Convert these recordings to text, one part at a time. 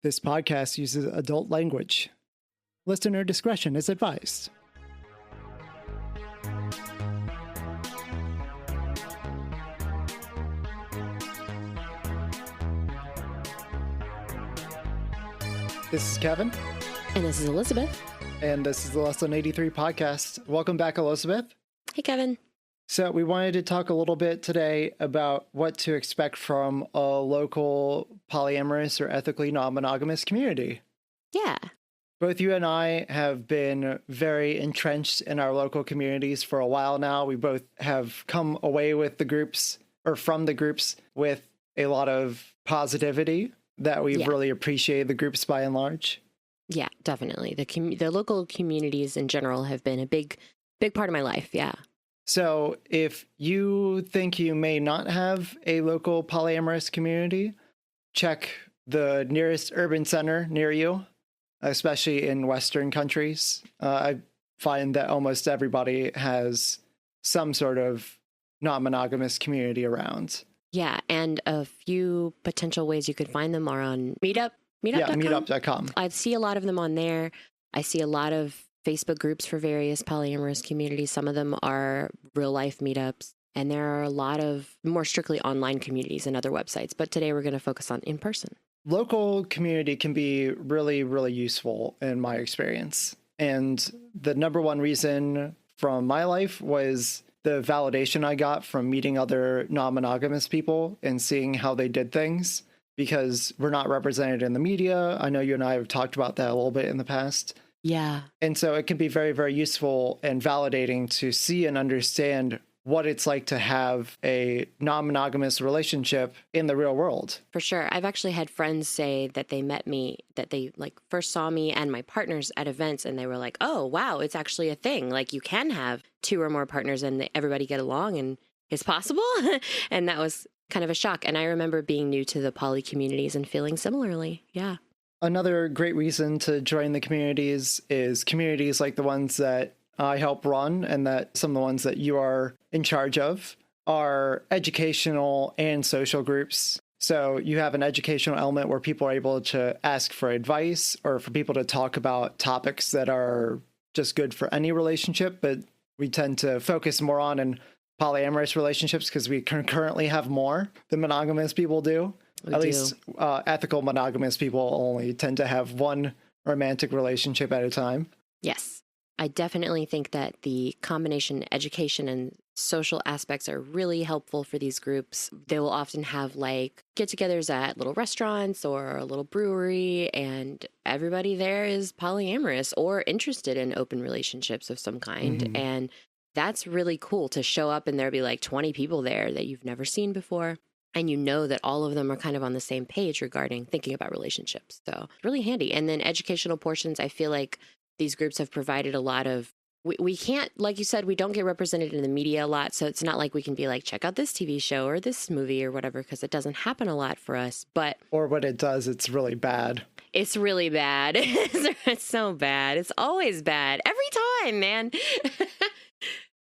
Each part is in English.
This podcast uses adult language. Listener discretion is advised. This is Kevin. And this is Elisabeth. And this is the LessThan83 Podcast. Welcome back, Elisabeth. Hey, Kevin. So we wanted to talk a little bit today about what to expect from a local polyamorous or ethically non-monogamous community. Yeah. Both you and I have been very entrenched in our local communities for a while now. We both have come away with the groups or from the groups with a lot of positivity that we've really appreciated the groups by and large. Yeah, definitely. The local communities in general have been a big part of my life. Yeah. So if you think you may not have a local polyamorous community, check the nearest urban center near you, especially in Western countries. I find that almost everybody has some sort of non-monogamous community around. Yeah, and a few potential ways you could find them are on Meetup. Yeah, meetup.com. I see a lot of them on there. I see a lot of Facebook groups for various polyamorous communities. Some of them are real life meetups, and there are a lot of more strictly online communities and other websites. But today we're going to focus on in person. Local community can be really, really useful in my experience. And the number one reason from my life was the validation I got from meeting other non-monogamous people and seeing how they did things, because we're not represented in the media. I know you and I have talked about that a little bit in the past. Yeah. And so it can be very, very useful and validating to see and understand what it's like to have a non-monogamous relationship in the real world. For sure. I've actually had friends say that they met me, that they first saw me and my partners at events, and they were like, oh, wow, it's actually a thing. Like, you can have two or more partners and everybody get along and it's possible. And that was kind of a shock. And I remember being new to the poly communities and feeling similarly. Yeah. Another great reason to join the communities is communities like the ones that I help run and that some of the ones that you are in charge of are educational and social groups. So you have an educational element where people are able to ask for advice or for people to talk about topics that are just good for any relationship, but we tend to focus more on in polyamorous relationships because we currently have more than monogamous people do. At least ethical monogamous people only tend to have one romantic relationship at a time. Yes. I definitely think that the combination education and social aspects are really helpful for these groups. They will often have get-togethers at little restaurants or a little brewery, and everybody there is polyamorous or interested in open relationships of some kind. Mm-hmm. And that's really cool to show up and there'll be 20 people there that you've never seen before. And you know that all of them are kind of on the same page regarding thinking about relationships. So it's really handy. And then educational portions, I feel like these groups have provided a lot of, we can't, like you said, we don't get represented in the media a lot. So it's not like we can be check out this TV show or this movie or whatever, because it doesn't happen a lot for us. But or when it does, it's really bad. It's really bad. It's so bad. It's always bad. Every time, man.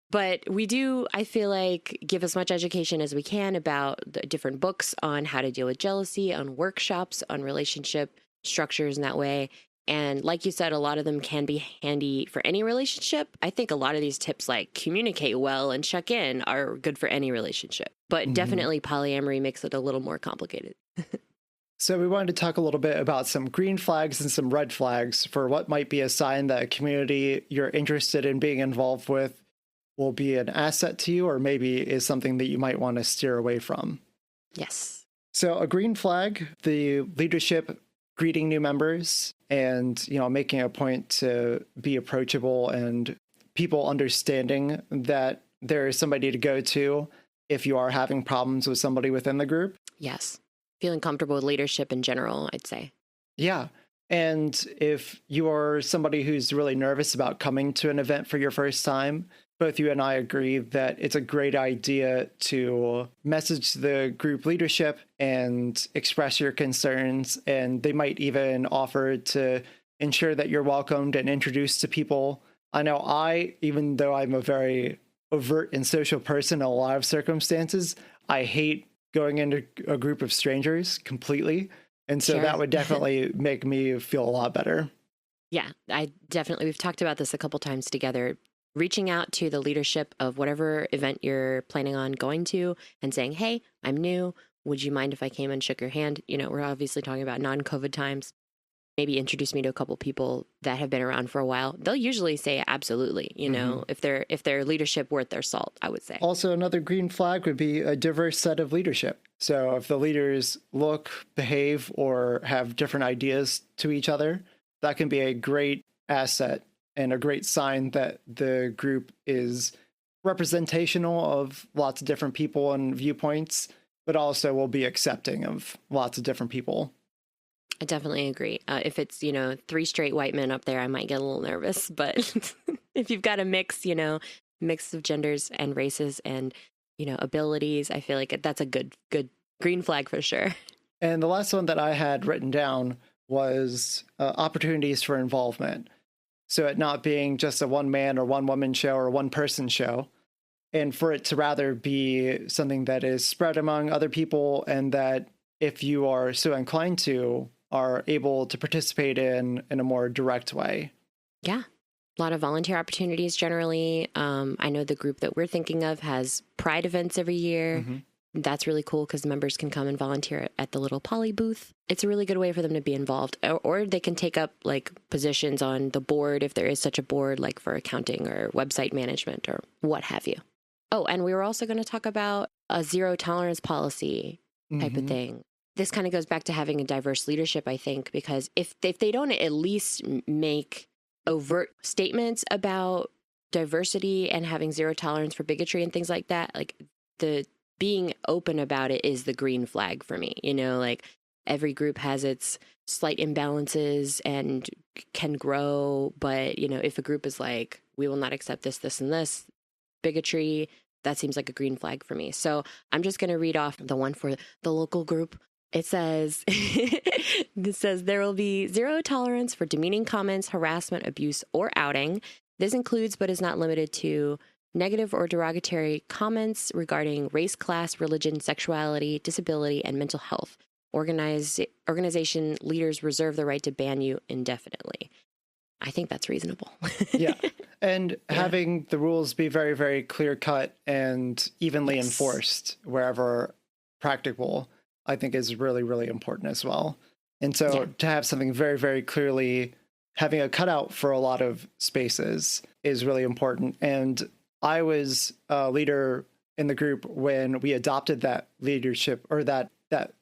But we do, I feel like, give as much education as we can about the different books on how to deal with jealousy, on workshops, on relationship structures in that way. And like you said, a lot of them can be handy for any relationship. I think a lot of these tips communicate well and check in are good for any relationship. But definitely polyamory makes it a little more complicated. So we wanted to talk a little bit about some green flags and some red flags for what might be a sign that a community you're interested in being involved with will be an asset to you, or maybe is something that you might want to steer away from. Yes. So a green flag, the leadership greeting new members and, making a point to be approachable and people understanding that there is somebody to go to if you are having problems with somebody within the group. Yes. Feeling comfortable with leadership in general, I'd say. Yeah. And if you are somebody who's really nervous about coming to an event for your first time, both you and I agree that it's a great idea to message the group leadership and express your concerns. And they might even offer to ensure that you're welcomed and introduced to people. I know even though I'm a very overt and social person in a lot of circumstances, I hate going into a group of strangers completely. And so Sure. that would definitely make me feel a lot better. Yeah, we've talked about this a couple times together. Reaching out to the leadership of whatever event you're planning on going to and saying, hey, I'm new. Would you mind if I came and shook your hand? You know, we're obviously talking about non-COVID times. Maybe introduce me to a couple people that have been around for a while. They'll usually say absolutely, you know, if their leadership worth their salt, I would say. Also, another green flag would be a diverse set of leadership. So if the leaders look, behave, or have different ideas to each other, that can be a great asset and a great sign that the group is representational of lots of different people and viewpoints, but also will be accepting of lots of different people. I definitely agree. If it's, you know, 3 straight white men up there, I might get a little nervous. But if you've got a mix, you know, mix of genders and races and, you know, abilities, I feel like that's a good green flag for sure. And the last one that I had written down was opportunities for involvement. So it not being just a one man or one woman show or one person show, and for it to rather be something that is spread among other people, and that if you are so inclined to, are able to participate in a more direct way. Yeah. A lot of volunteer opportunities generally. I know the group that we're thinking of has Pride events every year. That's really cool because members can come and volunteer at the little poly booth. It's a really good way for them to be involved. Or they can take up like positions on the board if there is such a board, like for accounting or website management or what have you. Oh, and we were also going to talk about a zero tolerance policy type of thing. This kind of goes back to having a diverse leadership, I think, because if they don't at least make overt statements about diversity and having zero tolerance for bigotry and things like that, like the being open about it is the green flag for me. You know, like every group has its slight imbalances and can grow. But, you know, if a group is like, we will not accept this, this, and this bigotry, that seems like a green flag for me. So I'm just going to read off the one for the local group. It says, there will be zero tolerance for demeaning comments, harassment, abuse, or outing. This includes, but is not limited to, negative or derogatory comments regarding race, class, religion, sexuality, disability, and mental health. Organization leaders reserve the right to ban you indefinitely. I think that's reasonable. Yeah. And having the rules be very, very clear cut and evenly enforced wherever practicable, I think is really, really important as well. And so to have something very, very clearly, having a cutout for a lot of spaces is really important. And I was a leader in the group when we adopted that leadership or that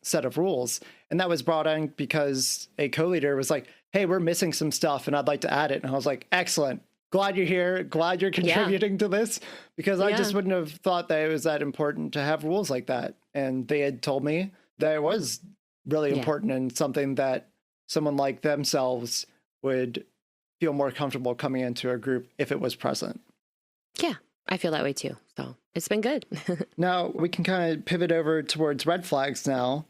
set of rules. And that was brought in because a co-leader was like, hey, we're missing some stuff and I'd like to add it. And I was like, excellent. Glad you're here. Glad you're contributing to this, because I just wouldn't have thought that it was that important to have rules like that. And they had told me that it was really important and something that someone like themselves would feel more comfortable coming into a group if it was present. Yeah, I feel that way too. So it's been good. Now we can kind of pivot over towards red flags now.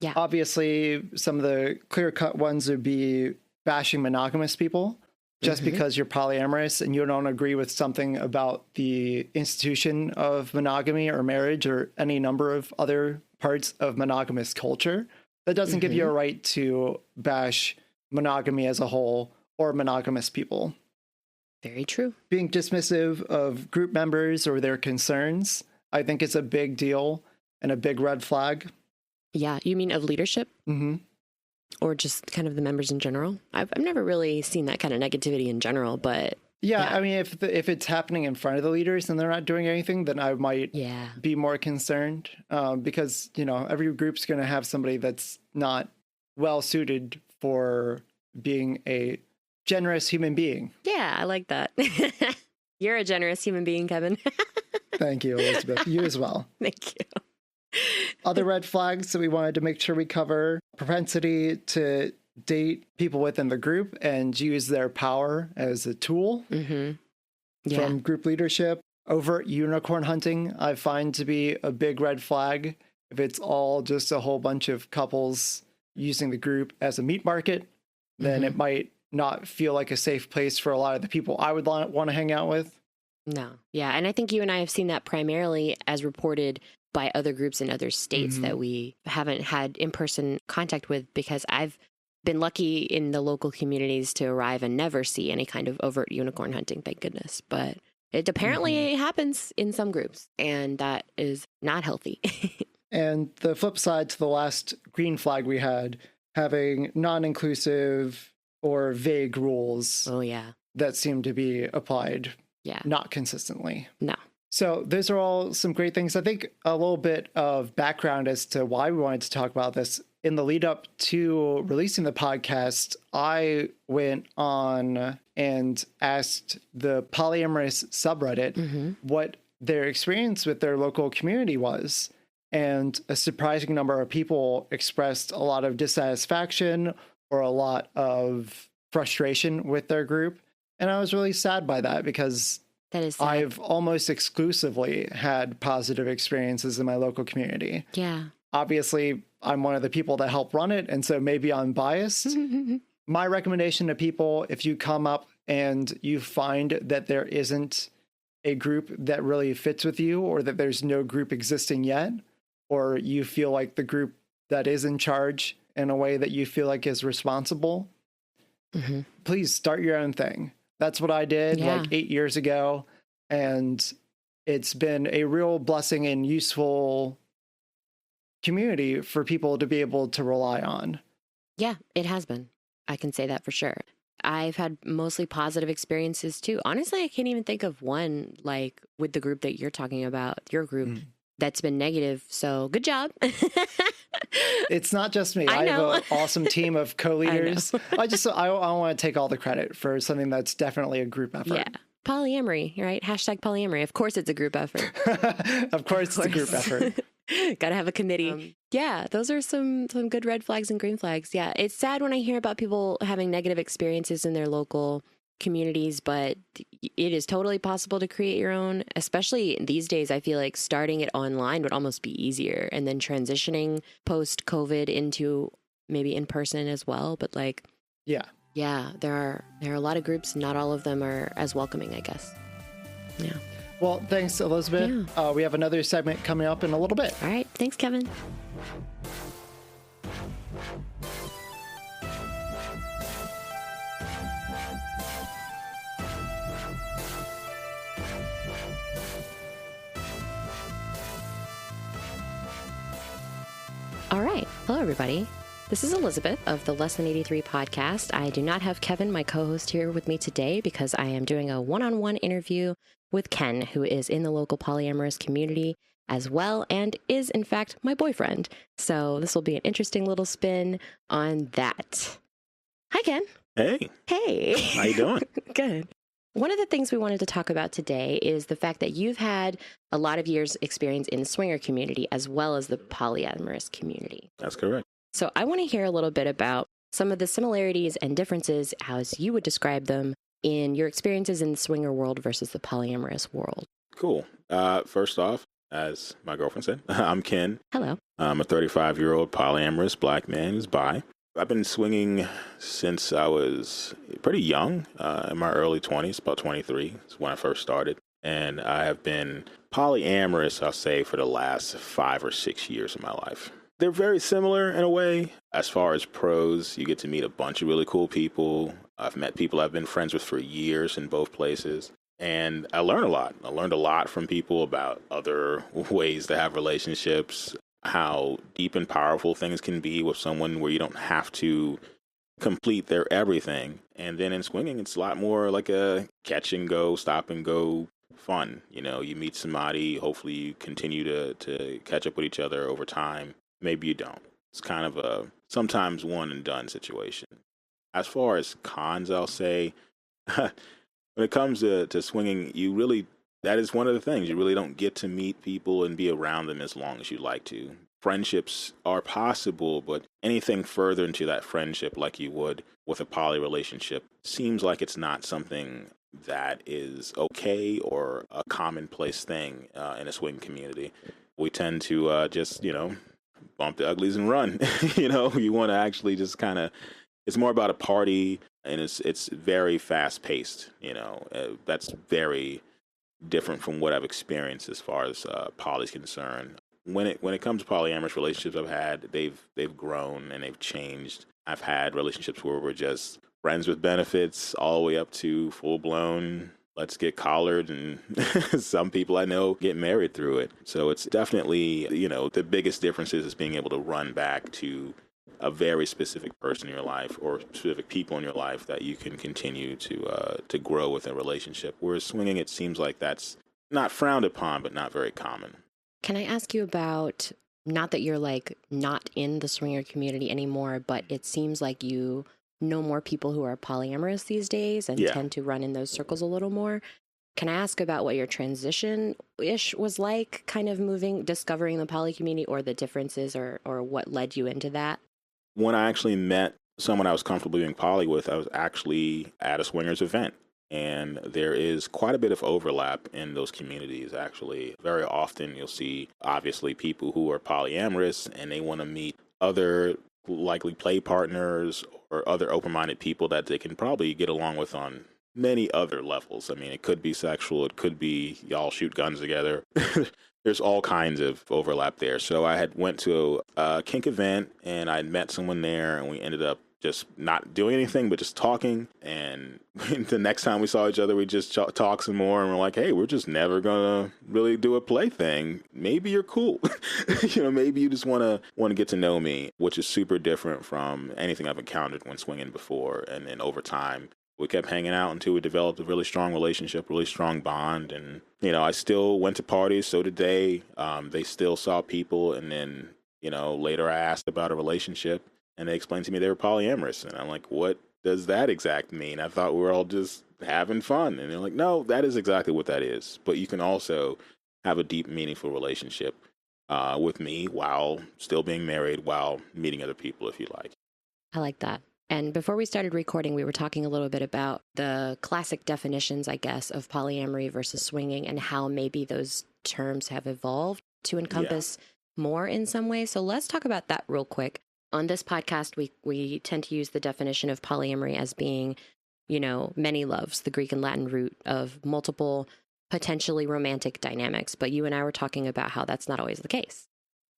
Yeah. Obviously, some of the clear-cut ones would be bashing monogamous people. Just because you're polyamorous and you don't agree with something about the institution of monogamy or marriage or any number of other parts of monogamous culture, that doesn't give you a right to bash monogamy as a whole or monogamous people. Very true. Being dismissive of group members or their concerns, I think is a big deal and a big red flag. Yeah. You mean of leadership? Or just kind of the members in general? I've never really seen that kind of negativity in general, but... Yeah, I mean, if it's happening in front of the leaders and they're not doing anything, then I might be more concerned because, you know, every group's going to have somebody that's not well suited for being a generous human being. Yeah, I like that. You're a generous human being, Kevin. Thank you, Elisabeth. You as well. Thank you. Other red flags that we wanted to make sure we cover: propensity to date people within the group and use their power as a tool from group leadership. Overt unicorn hunting, I find to be a big red flag. If it's all just a whole bunch of couples using the group as a meat market, then it might not feel like a safe place for a lot of the people I would want to hang out with. No. Yeah. And I think you and I have seen that primarily as reported by other groups in other states that we haven't had in-person contact with, because I've been lucky in the local communities to arrive and never see any kind of overt unicorn hunting, thank goodness. But it apparently happens in some groups, and that is not healthy. And the flip side to the last green flag we had, having non-inclusive or vague rules that seem to be applied not consistently. No. So those are all some great things. I think a little bit of background as to why we wanted to talk about this. In the lead up to releasing the podcast, I went on and asked the Polyamorous subreddit what their experience with their local community was. And a surprising number of people expressed a lot of dissatisfaction or a lot of frustration with their group. And I was really sad by that, because that is sad. I've almost exclusively had positive experiences in my local community. Yeah. Obviously, I'm one of the people that help run it, and so maybe I'm biased. My recommendation to people, if you come up and you find that there isn't a group that really fits with you, or that there's no group existing yet, or you feel like the group that is in charge in a way that you feel like is responsible, please start your own thing. That's what I did like 8 years ago. And it's been a real blessing and useful community for people to be able to rely on. Yeah, it has been. I can say that for sure. I've had mostly positive experiences too. Honestly, I can't even think of one like with the group that you're talking about, your group, that's been negative. So good job. It's not just me. I have an awesome team of co-leaders. I want to take all the credit for something that's definitely a group effort. Yeah. Polyamory, right? Hashtag polyamory. Of course it's a group effort. Of course it's a group effort. Got to have a committee. Yeah, those are some good red flags and green flags. Yeah, it's sad when I hear about people having negative experiences in their local communities, but it is totally possible to create your own, especially these days. I feel like starting it online would almost be easier, and then transitioning post-COVID into maybe in person as well. But like, yeah, there are a lot of groups. Not all of them are as welcoming, I guess. Yeah. Well, thanks, Elisabeth. Yeah. We have another segment coming up in a little bit. All right. Thanks, Kevin. All right. Hello, everybody. This is Elisabeth of the LessThan83 Podcast. I do not have Kevin, my co-host, here with me today because I am doing a one-on-one interview with Ken, who is in the local polyamorous community as well, and is, in fact, my boyfriend. So this will be an interesting little spin on that. Hi, Ken. Hey. Hey. How you doing? Good. One of the things we wanted to talk about today is the fact that you've had a lot of years' experience in the swinger community as well as the polyamorous community. That's correct. So I want to hear a little bit about some of the similarities and differences, as you would describe them, in your experiences in the swinger world versus the polyamorous world. Cool. First off, as my girlfriend said, I'm Ken. Hello. I'm a 35-year-old polyamorous black man who's bi. I've been swinging since I was pretty young, in my early 20s, about 23 is when I first started. And I have been polyamorous, I'll say, for the last 5 or 6 years of my life. They're very similar in a way. As far as pros, you get to meet a bunch of really cool people. I've met people I've been friends with for years in both places. And I learned a lot. I learned a lot from people about other ways to have relationships, how deep and powerful things can be with someone where you don't have to complete their everything. And then in swinging, it's a lot more like a catch and go, stop and go fun. You know, you meet somebody, hopefully you continue to catch up with each other over time. Maybe you don't. It's kind of a sometimes one and done situation. As far as cons, I'll say, when it comes to swinging, that is one of the things. You really don't get to meet people and be around them as long as you'd like to. Friendships are possible, but anything further into that friendship like you would with a poly relationship seems like it's not something that is okay or a commonplace thing in a swing community. We tend to just, bump the uglies and run. You want to actually just kind of, it's more about a party, and it's very fast paced. That's very different from what I've experienced as far as poly is concerned. when it comes to polyamorous relationships I've had, they've grown and they've changed. I've had relationships where we're just friends with benefits all the way up to full blown let's get collared, and some people I know get married through it. So it's definitely, the biggest difference is being able to run back to a very specific person in your life or specific people in your life that you can continue to grow with a relationship. Whereas swinging, it seems like that's not frowned upon, but not very common. Can I ask you about, not that you're like not in the swinger community anymore, but it seems like you know more people who are polyamorous these days and tend to run in those circles a little more. Can I ask about what your transition-ish was like, kind of discovering the poly community, or the differences, or what led you into that? When I actually met someone I was comfortable being poly with, I was actually at a swingers event. And there is quite a bit of overlap in those communities, actually. Very often you'll see, obviously, people who are polyamorous and they want to meet other likely play partners or other open-minded people that they can probably get along with on many other levels. I mean, it could be sexual, it could be y'all shoot guns together. There's all kinds of overlap there. So I had went to a kink event and I met someone there, and we ended up just not doing anything but just talking. And the next time we saw each other, we just talked some more, and we're like, hey, we're just never gonna really do a play thing. Maybe you're cool. Maybe you just want to get to know me, which is super different from anything I've encountered when swinging before. And then over time, we kept hanging out until we developed a really strong relationship, really strong bond. And, I still went to parties. So did they. They still saw people. And then, later I asked about a relationship, and they explained to me they were polyamorous. And I'm like, what does that exactly mean? I thought we were all just having fun. And they're like, no, that is exactly what that is. But you can also have a deep, meaningful relationship with me while still being married, while meeting other people, if you like. I like that. And before we started recording, we were talking a little bit about the classic definitions, I guess, of polyamory versus swinging, and how maybe those terms have evolved to encompass more in some ways. So let's talk about that real quick. On this podcast, we tend to use the definition of polyamory as being, many loves, the Greek and Latin root of multiple potentially romantic dynamics. But you and I were talking about how that's not always the case.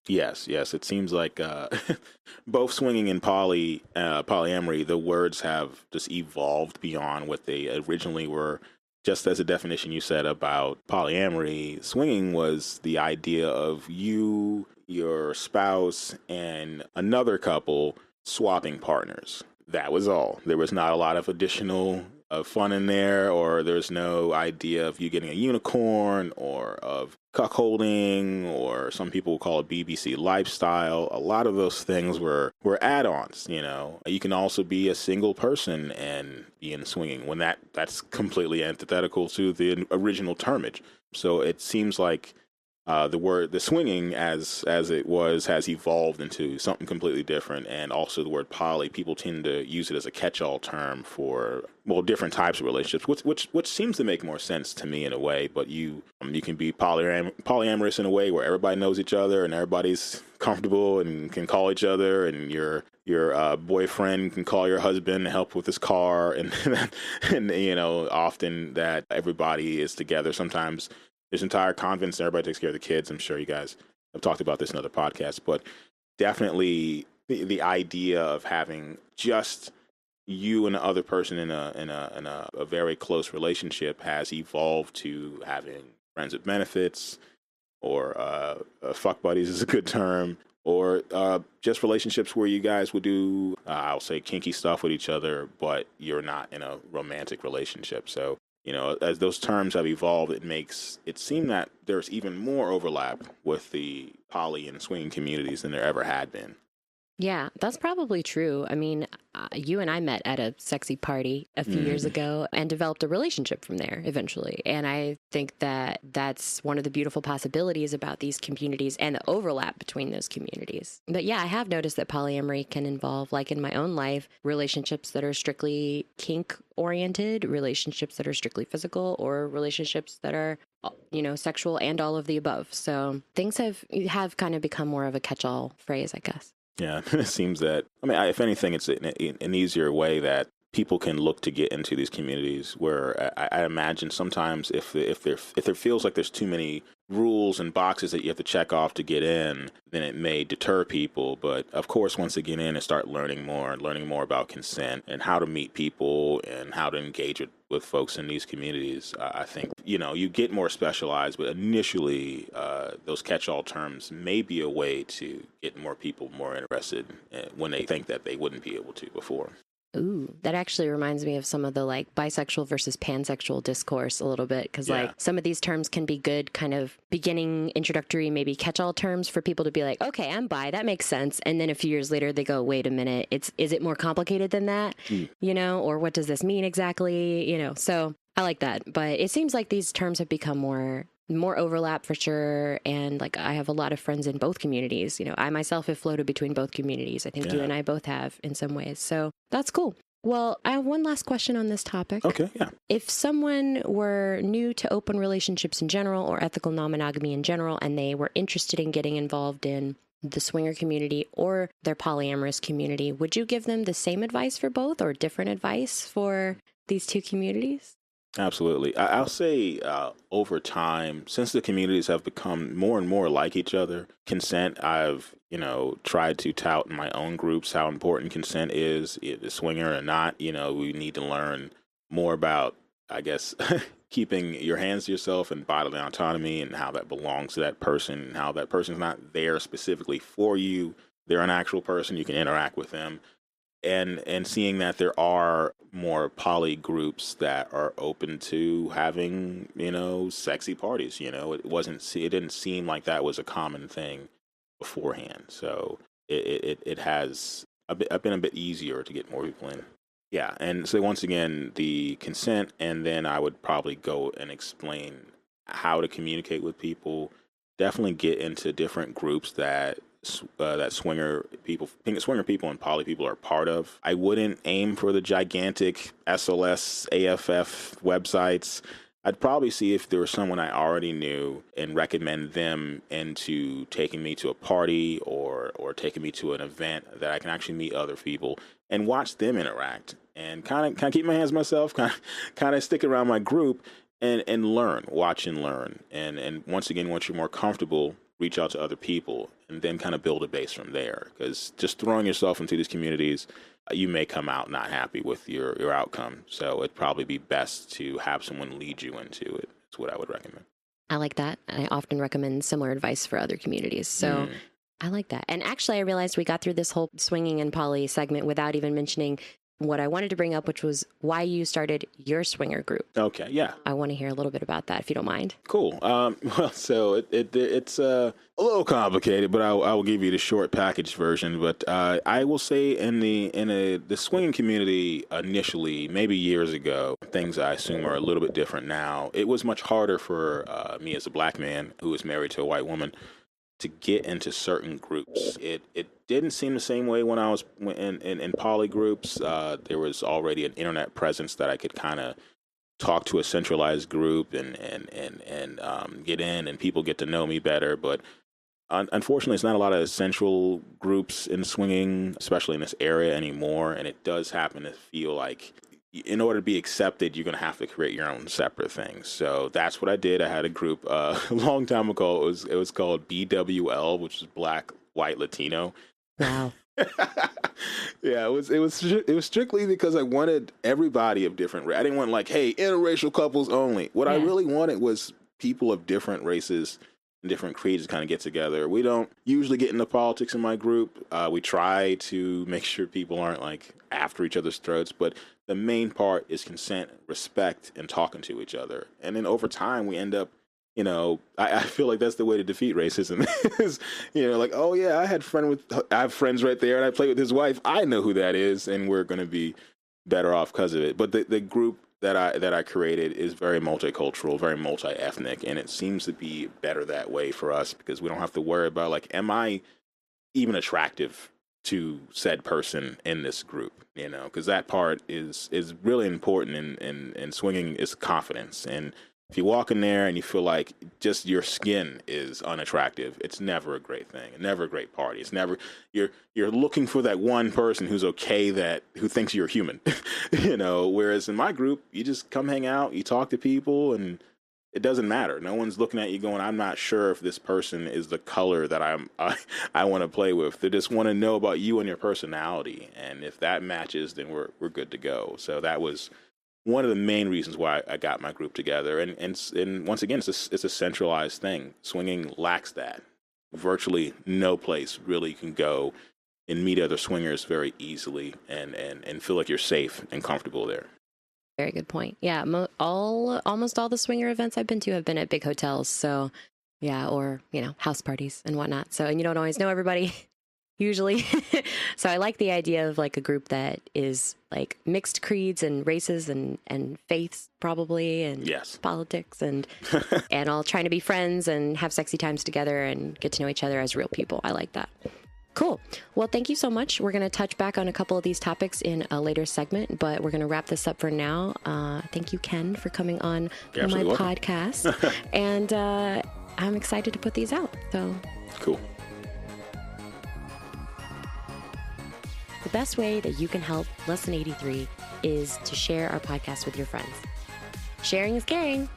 Yes. It seems like both swinging and polyamory, the words have just evolved beyond what they originally were. Just as a definition you said about polyamory, swinging was the idea of you, your spouse, and another couple swapping partners. That was all. There was not a lot of additional fun in there, or there's no idea of you getting a unicorn, or of cuckolding, or some people call it BBC lifestyle. A lot of those things were add-ons. You can also be a single person and be in swinging, when that's completely antithetical to the original termage. So it seems like the swinging as it was has evolved into something completely different. And also the word poly, people tend to use it as a catch-all term for, different types of relationships, which seems to make more sense to me in a way. But you can be polyamorous in a way where everybody knows each other and everybody's comfortable and can call each other, and your boyfriend can call your husband to help with his car, and often that everybody is together. Sometimes there's entire convents and everybody takes care of the kids. I'm sure you guys have talked about this in other podcasts, but definitely the idea of having just you and the other person in a very close relationship has evolved to having friends with benefits, or fuck buddies is a good term, or just relationships where you guys would do, I'll say, kinky stuff with each other, but you're not in a romantic relationship. So, as those terms have evolved, it makes it seem that there's even more overlap with the poly and swinging communities than there ever had been. Yeah, that's probably true. I mean, you and I met at a sexy party a few years ago and developed a relationship from there eventually. And I think that that's one of the beautiful possibilities about these communities and the overlap between those communities. But yeah, I have noticed that polyamory can involve, like in my own life, relationships that are strictly kink oriented, relationships that are strictly physical, or relationships that are, sexual, and all of the above. So things have kind of become more of a catch-all phrase, I guess. Yeah, it seems that, if anything, it's an easier way that people can look to get into these communities, where I imagine sometimes if there feels like there's too many rules and boxes that you have to check off to get in, then it may deter people. But of course, once they get in and start learning more about consent and how to meet people and how to engage with folks in these communities, I think, you get more specialized, but initially those catch-all terms may be a way to get more people more interested when they think that they wouldn't be able to before. Ooh, that actually reminds me of some of the like bisexual versus pansexual discourse a little bit, because like some of these terms can be good kind of beginning introductory, maybe catch-all terms for people to be like, okay, I'm bi, that makes sense. And then a few years later they go, wait a minute, is it more complicated than that? Or what does this mean exactly? So I like that. But it seems like these terms have become more overlap for sure. And like I have a lot of friends in both communities. I myself have floated between both communities. I think you and I both have in some ways. So that's cool. Well, I have one last question on this topic. Okay, yeah. If someone were new to open relationships in general or ethical non-monogamy in general, and they were interested in getting involved in the swinger community or their polyamorous community, would you give them the same advice for both or different advice for these two communities? Absolutely. I'll say over time, since the communities have become more and more like each other, consent, I've, tried to tout in my own groups how important consent is, the swinger or not. We need to learn more about, I guess, keeping your hands to yourself and bodily autonomy and how that belongs to that person and how that person's not there specifically for you. They're an actual person. You can interact with them. And seeing that there are more poly groups that are open to having, sexy parties, it didn't seem like that was a common thing beforehand. So it has been a bit easier to get more people in. Yeah. And so once again, the consent, and then I would probably go and explain how to communicate with people, definitely get into different groups that swinger people and poly people are part of. I wouldn't aim for the gigantic SLS, AFF websites. I'd probably see if there was someone I already knew and recommend them into taking me to a party or taking me to an event that I can actually meet other people and watch them interact and kind of keep my hands to myself, kind of stick around my group and learn, watch and learn. And once again, once you're more comfortable, reach out to other people and then kind of build a base from there. Because just throwing yourself into these communities, you may come out not happy with your outcome. So it'd probably be best to have someone lead you into it. That's what I would recommend. I like that. I often recommend similar advice for other communities. So I like that. And actually, I realized we got through this whole swinging and poly segment without even mentioning what I wanted to bring up, which was why you started your swinger group. Okay, yeah. I want to hear a little bit about that, if you don't mind. Cool. Well, so it's a little complicated, but I will give you the short package version. But I will say in the swinging community initially, maybe years ago, things I assume are a little bit different now. It was much harder for me as a black man who was married to a white woman to get into certain groups. It didn't seem the same way when I was in poly groups. There was already an internet presence that I could kind of talk to a centralized group and get in, and people get to know me better. But unfortunately, it's not a lot of central groups in swinging, especially in this area anymore. And it does happen to feel like in order to be accepted, you're going to have to create your own separate things. So that's what I did. I had a group a long time ago. It was called BWL, which is Black, White, Latino. Wow. Yeah, it was strictly because I wanted everybody of different race. I didn't want like, hey, interracial couples only. What I really wanted was people of different races and different creeds to kind of get together. We don't usually get into politics in my group. We try to make sure people aren't like after each other's throats, but the main part is consent, respect, and talking to each other. And then over time, we end up, I feel like that's the way to defeat racism is, like, oh yeah, I have friends right there and I play with his wife. I know who that is. And we're going to be better off because of it. But the group that I created is very multicultural, very multi-ethnic. And it seems to be better that way for us because we don't have to worry about like, am I even attractive to said person in this group, because that part is really important in swinging is confidence. And if you walk in there and you feel like just your skin is unattractive, it's never a great thing, never a great party. It's never, you're looking for that one person who's okay, who thinks you're human, whereas in my group, you just come hang out, you talk to people, and it doesn't matter. No one's looking at you going, I'm not sure if this person is the color that I want to play with. They just want to know about you and your personality. And if that matches, then we're good to go. So that was one of the main reasons why I got my group together. And once again, it's a centralized thing. Swinging lacks that. Virtually no place really can go and meet other swingers very easily and feel like you're safe and comfortable there. Very good point. Yeah, almost all the swinger events I've been to have been at big hotels. So, yeah, or, house parties and whatnot. So, and you don't always know everybody, usually. So I like the idea of like a group that is like mixed creeds and races and faiths probably, and yes, politics and all trying to be friends and have sexy times together and get to know each other as real people. I like that. Cool. Well, thank you so much. We're going to touch back on a couple of these topics in a later segment, but we're going to wrap this up for now. Thank you, Ken, for coming on my podcast. And I'm excited to put these out. So cool. The best way that you can help LessThan83 is to share our podcast with your friends. Sharing is caring.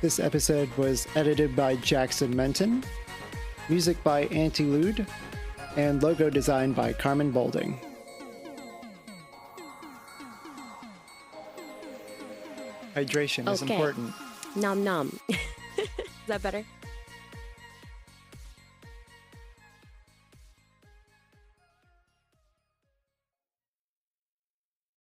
This episode was edited by Jackson Menton. Music by Antilude, and logo design by Carmen Bolding. Hydration is important. Nom nom. Is that better?